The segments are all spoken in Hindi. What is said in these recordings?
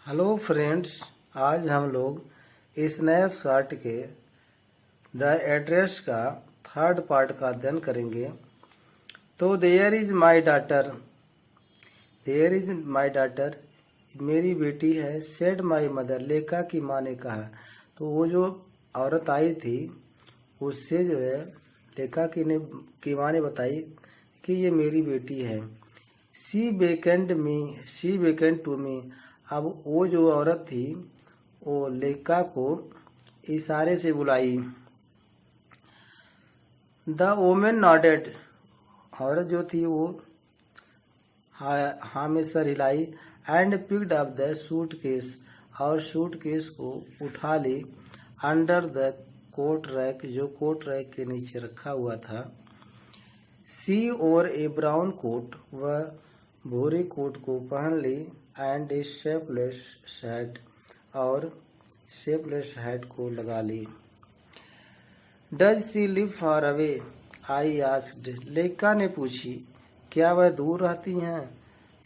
हेलो फ्रेंड्स, आज हम लोग स्नैपचैट के द एड्रेस का थर्ड पार्ट का अध्ययन करेंगे। तो देयर इज माई डाटर, मेरी बेटी है। सेड माई मदर, लेखा की माँ ने कहा। तो वो जो औरत आई थी उससे जो है लेखा की माँ ने बताई कि ये मेरी बेटी है। She beckoned to me. अब वो जो औरत थी वो लेखा को इशारे से बुलाई। द वोमेन नॉडेड, औरत जो थी वो हाँ में सर हिलाई। And picked up the suitcase, और सूटकेस को उठा ली। अंडर द कोट रैक, जो कोट रैक के नीचे रखा हुआ था। सी और ए ब्राउन कोट, वह भूरे कोट को पहन ली। एंड ए शेपलेस हैट, और शेपलेस हैट को लगा ली। Does she live far away, I asked, लेखा ने पूछी, क्या वह दूर रहती हैं।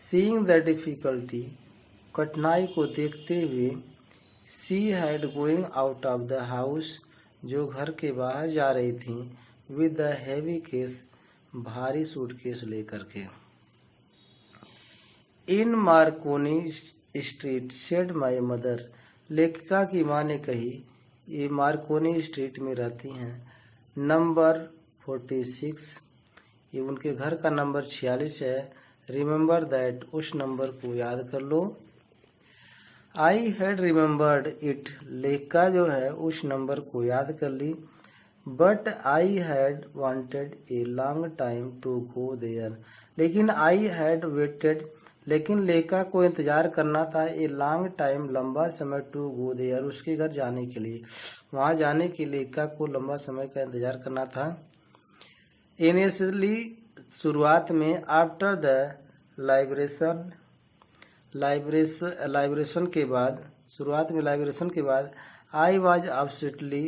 सीइंग द डिफिकल्टी, कठिनाई को देखते हुए। She had going out of the house, जो घर के बाहर जा रही थी। विद द हैवी केस, भारी सूटकेस लेकर के। In Marconi street said my mother, लेखिका की माँ ने कही, ये मार्कोनी स्ट्रीट में रहती हैं। नंबर 46, ये उनके घर का नंबर 46 है। रिमेंबर दैट, उस नंबर को याद कर लो। आई हैड रिमेंबर्ड इट, लेखिका जो है उस नंबर को याद कर ली। But I had wanted a long time to go there, लेकिन आई हैड वेटेड, लेकिन लेखा को इंतजार करना था। ए लॉन्ग टाइम, लंबा समय, टू गो देयर, उसके घर जाने के लिए। वहाँ जाने के लिए लेखा को लंबा समय का इंतजार करना था। इनिशियली, शुरुआत में। आफ्टर द लाइब्रेशन के बाद, शुरुआत में लाइब्रेशन के बाद। आई वॉज एब्सोल्युटली,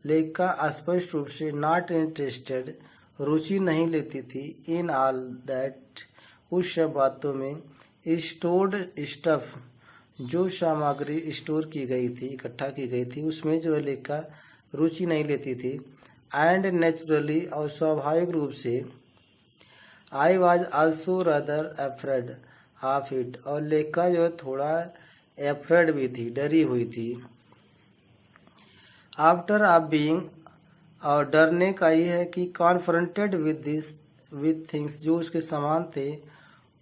लेखा स्पष्ट रूप से नॉट इंटरेस्टेड, रुचि नहीं लेती थी। इन ऑल दैट, उस सब बातों में। स्टोर्ड स्टफ, जो सामग्री स्टोर की गई थी, इकट्ठा की गई थी, उसमें जो है लेखा रुचि नहीं लेती थी। एंड नेचुरली, और स्वाभाविक रूप से। I was also rather afraid of it, और लेखा जो है थोड़ा एफ्रेड भी थी, डरी हुई थी। आफ्टर ऑफ बीइंग, और डरने का ये है कि कॉन्फ्रंटेड विद थिंग्स, जो उसके सामान थे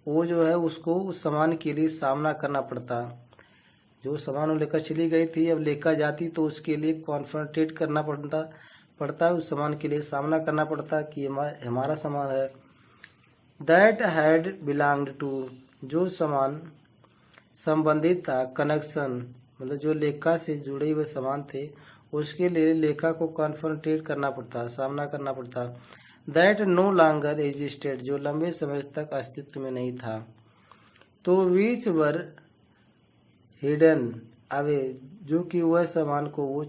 वो जो है उसको उस सामान के लिए सामना करना पड़ता। जो सामान वो लेकर चली गई थी, अब लेकर जाती तो उसके लिए कॉन्फ्रंटेट करना पड़ता उस सामान के लिए सामना करना पड़ता कि हमारा सामान है। दैट हैड बिलोंग्ड टू, जो सामान संबंधित था। कनेक्शन, मतलब जो लेखा से जुड़े हुए सामान थे उसके लिए लेखा को कॉन्फ्रंटेट करना पड़ता, सामना करना पड़ता। दैट नो लॉन्गर एग्जिस्टेड, जो लंबे समय तक अस्तित्व में नहीं था। तो विच वर हिडन अवे, जो कि वह सामान को वो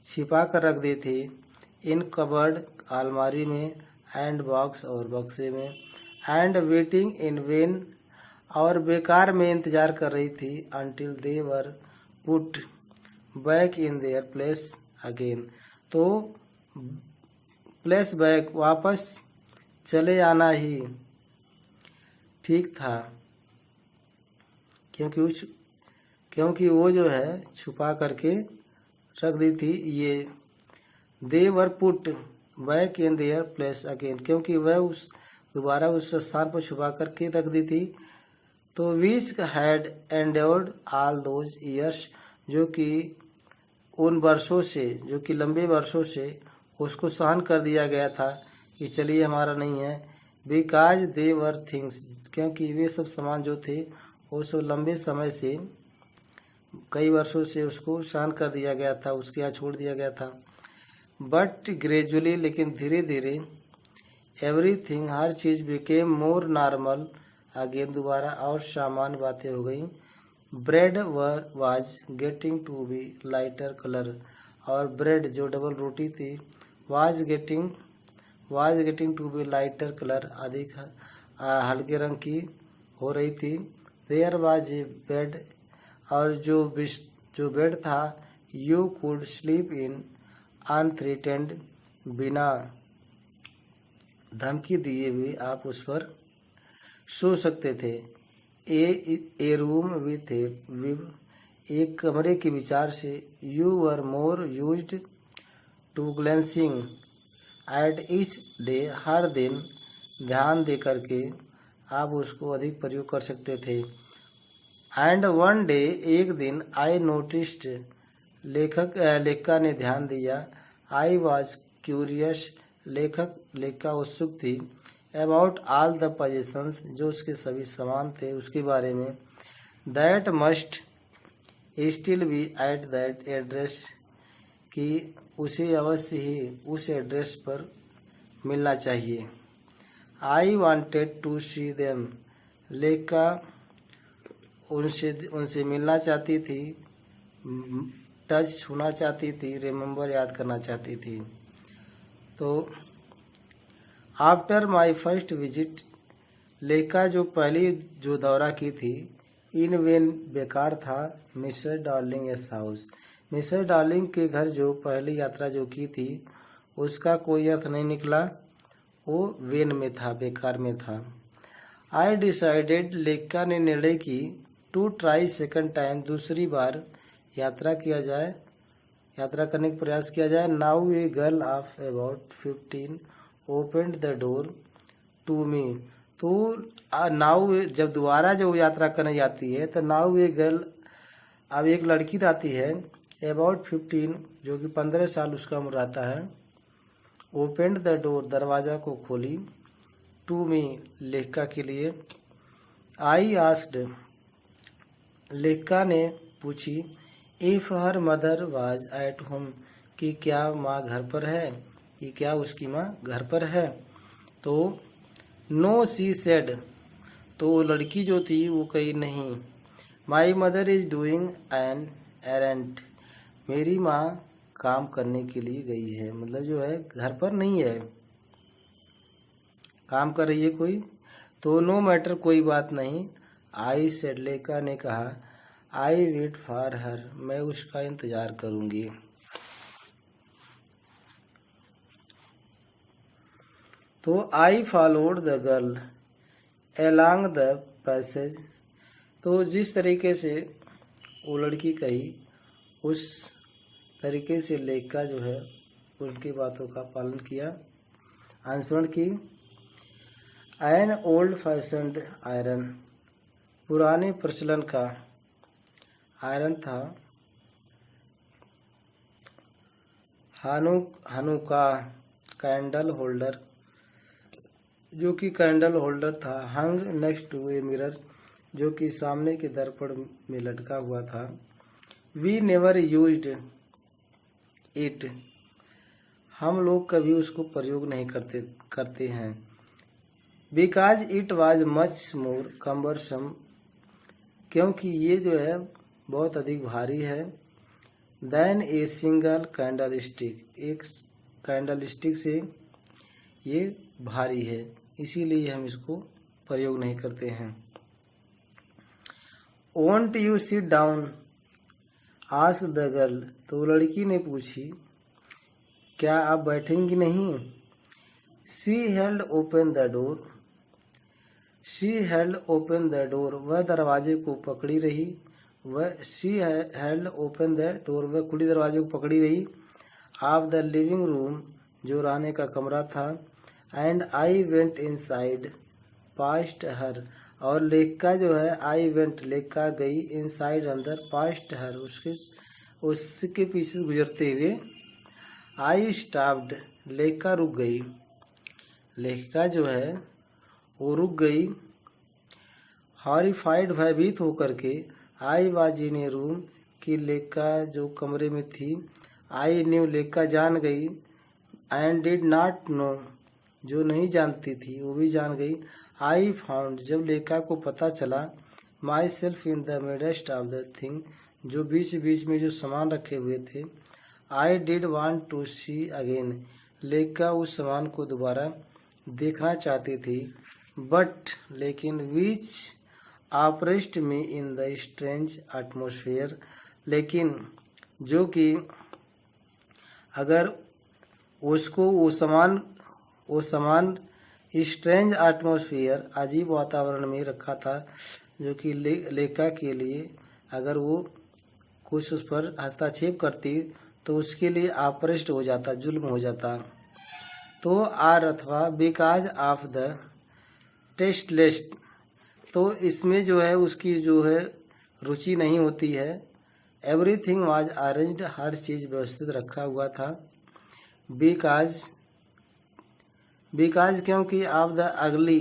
छिपा कर रख दी थी। इन कबर्ड, अलमारी में। एंड बॉक्स, और बक्से में। एंड वेटिंग इन वेन, और बेकार में इंतजार कर रही थी। Until they were put back in their place again, तो प्लेस बैक, वापस चले आना ही ठीक था, क्योंकि वो जो है छुपा करके रख दी थी। ये they were put back in their place again, क्योंकि वह दोबारा उस स्थान पर छुपा करके रख दी थी। तो which had endured all those years, जो कि उन वर्षों से, जो कि लंबे वर्षों से उसको सहन कर दिया गया था कि चलिए हमारा नहीं है। बिकॉज दे वर थिंग्स, क्योंकि वे सब सामान जो थे वो सब लंबे समय से, कई वर्षों से उसको सहन कर दिया गया था, उसके यहाँ छोड़ दिया गया था। बट ग्रेजुअली, लेकिन धीरे धीरे। एवरीथिंग, हर चीज़। बिकेम मोर नॉर्मल अगेन, दोबारा और सामान्य बातें हो गई। Bread was getting to be lighter colour, और ब्रेड जो डबल रोटी थी was getting to be lighter colour, अधिक हल्के रंग की हो रही थी। देयर वाज ए बेड, और जो बेड था, यू कुड स्लीप इन अनथ्रेटेंड, बिना धमकी दिए हुए आप उस पर सो सकते थे। ए रूम विथ ए विव, एक कमरे के विचार से, you were more used to glancing at each day, हर दिन ध्यान दे करके आप उसको अधिक प्रयोग कर सकते थे। एंड वन डे, एक दिन, आई नोटिस्ड, लेखिका ने ध्यान दिया, आई वॉज क्यूरियस, लेखिका उत्सुक थी, अबाउट ऑल द पोजेशंस, जो उसके सभी सामान थे उसके बारे में, that must still be at that address, कि उसे अवश्य ही उस एड्रेस पर मिलना चाहिए। I wanted to see them, लेखिका उनसे मिलना चाहती थी, टच छूना चाहती थी, रिमेम्बर याद करना चाहती थी। तो आफ्टर माई फर्स्ट विजिट, लेखिका जो दौरा की थी, इन वेन, बेकार था, mister darling S house, mister darling के घर जो पहली यात्रा जो की थी उसका कोई अर्थ नहीं निकला, वो वेन में था, बेकार में था। आई डिसाइडेड, लेखिका ने निर्णय की, टू ट्राई सेकंड टाइम, दूसरी बार यात्रा करने का प्रयास किया जाए। Now a girl of about 15 opened the door to me, तो नाउ जब दोबारा जो यात्रा करने जाती है तो नाउ ए गर्ल, अब एक लड़की आती है, अबाउट 15, जो कि 15 साल उसका उम्र रहता है, ओपनड द डोर, दरवाज़ा को खोली, टू मी, लेखिका के लिए। आई आस्क्ड, लेखिका ने पूछी, if her mother was at home, कि क्या माँ घर पर है, कि क्या उसकी माँ घर पर है। तो नो सी सेड, तो वो लड़की जो थी वो कही नहीं। My mother is doing an errand, मेरी माँ काम करने के लिए गई है, मतलब जो है घर पर नहीं है, काम कर रही है कोई। तो नो मैटर, कोई बात नहीं। आई सेड, लेखिका ने कहा, आई वेट फॉर हर, मैं उसका इंतजार करूंगी। तो I followed the girl along the passage, तो जिस तरीके से वो लड़की कही उस तरीके से लेखिका जो है उनकी बातों का पालन किया, अनुसरण की। एन ओल्ड फैशन्ड आयरन, पुराने प्रचलन का आयरन था। हनुका कैंडल होल्डर, जो कि कैंडल होल्डर था, हंग नेक्स्ट टू ए मिरर, जो कि सामने के दर्पण में लटका हुआ था। वी नेवर यूज्ड इट, हम लोग कभी उसको प्रयोग नहीं करते हैं। Because it was much more cumbersome, क्योंकि ये जो है बहुत अधिक भारी है। Then a single candle stick, एक कैंडल स्टिक से ये भारी है, इसीलिए हम इसको प्रयोग नहीं करते हैं। Want you sit down, ask the girl, तो लड़की ने पूछी, क्या आप बैठेंगी नहीं। She held open the door, she held open the door, वह दरवाजे को पकड़ी रही, she held open the door, वह खुली दरवाजे को पकड़ी रही, ऑफ द लिविंग रूम, जो रहने का कमरा था। And I went inside past her, और लेखिका जो है, आई वेंट, लेखिका गई, इनसाइड अंदर, पास्ट हर, उसके पीछे गुजरते हुए। आई स्टॉप्ड, लेखिका रुक गई, लेखिका जो है वो रुक गई। हॉरिफाइड, भयभीत होकर के। I was in A room, की लेखिका जो कमरे में थी। आई न्यू, लेखिका जान गई। एंड डिड नॉट नो, जो नहीं जानती थी वो भी जान गई। आई फाउंड, जब लेखिका को पता चला, myself in the midst of the thing, जो बीच बीच में जो सामान रखे हुए थे। I did want to see again, लेखिका उस सामान को दोबारा देखना चाहती थी। बट, लेकिन, which oppressed me in the strange atmosphere, लेकिन जो कि अगर उसको वो सामान स्ट्रेंज एटमोसफियर अजीब वातावरण में रखा था, जो कि लेका के लिए अगर वो कुछ उस पर हस्तक्षेप करती तो उसके लिए ऑपरेस्ट हो जाता, जुल्म हो जाता। तो आर अथवा बिकॉज ऑफ द टेस्टलेस, तो इसमें जो है उसकी जो है रुचि नहीं होती है। एवरीथिंग वाज अरेंज्ड, हर चीज़ व्यवस्थित रखा हुआ था। बिकॉज क्योंकि ऑफ द अगली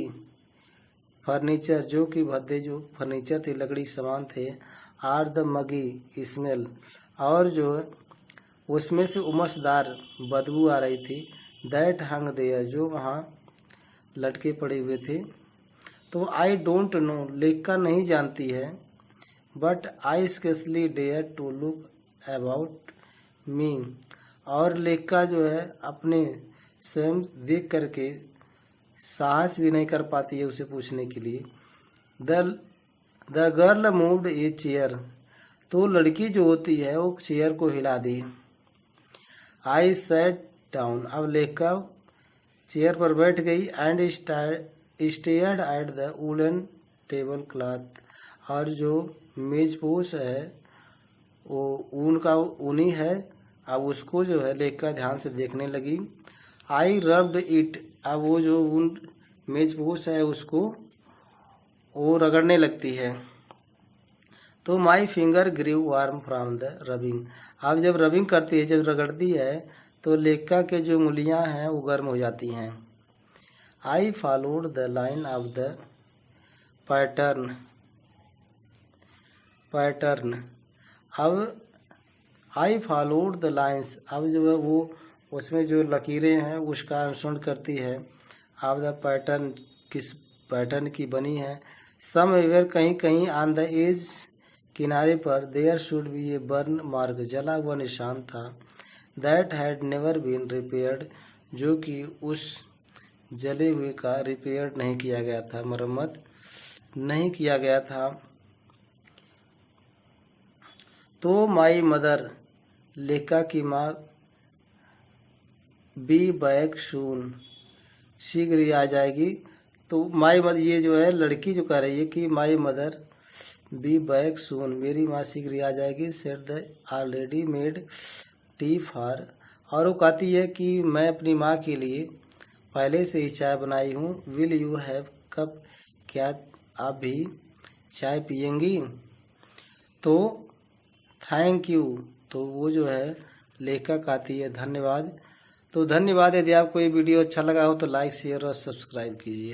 फर्नीचर, जो कि भद्दे जो फर्नीचर थे, लकड़ी के सामान थे। आर द मगी स्मेल, और जो उसमें से उमसदार बदबू आ रही थी। दैट हंग देयर, जो वहाँ लटके पड़े हुए थे। तो आई डोंट नो, लेका नहीं जानती है। But I scarcely dare to look about me, और लेका जो है अपने स्वयं देख करके साहस भी नहीं कर पाती है उसे पूछने के लिए। The girl moved a chair, तो लड़की जो होती है वो चेयर को हिला दी। आई सैट डाउन, अब लेका चेयर पर बैठ गई। And stared at the woollen table cloth, और जो मेजपोश है वो ऊन का ऊनी है। अब उसको जो है लेका ध्यान से देखने लगी। आई रब्ड इट, अब वो जो ऊन मेजपोश है उसको वो रगड़ने लगती है। तो my finger grew warm from the rubbing, अब जब रबिंग करती है, जब रगड़ती है, तो लेका के जो उंगलियां हैं वो गर्म हो जाती हैं। I followed the line of the pattern, अब आई फॉलोड द लाइन्स, अब जो है वो उसमें जो लकीरें हैं उसका अनुसरण करती है। ऑफ द पैटर्न, किस पैटर्न की बनी है। समवेयर, कहीं कहीं, ऑन द एज, किनारे पर। There should be a burn mark, जला हुआ निशान था। That had never been repaired, जो कि उस जले हुए का रिपेयर नहीं किया गया था, मरम्मत नहीं किया गया था। तो माई मदर, लेका की माँ, बी बैक सून, शीघ्र ही आ जाएगी। तो माई मदर, ये जो है लड़की जो कह रही है कि my mother be back soon, मेरी माँ शीघ्र ही आ जाएगी। Set the already made tea for, और वो कहती है कि मैं अपनी माँ के लिए पहले से ही चाय बनाई हूँ। विल यू हैव कप, क्या आप भी चाय पियेंगी। तो थैंक यू, तो वो जो है लेखा कहती है धन्यवाद। तो धन्यवाद। यदि आपको ये वीडियो अच्छा लगा हो तो लाइक, शेयर और सब्सक्राइब कीजिए।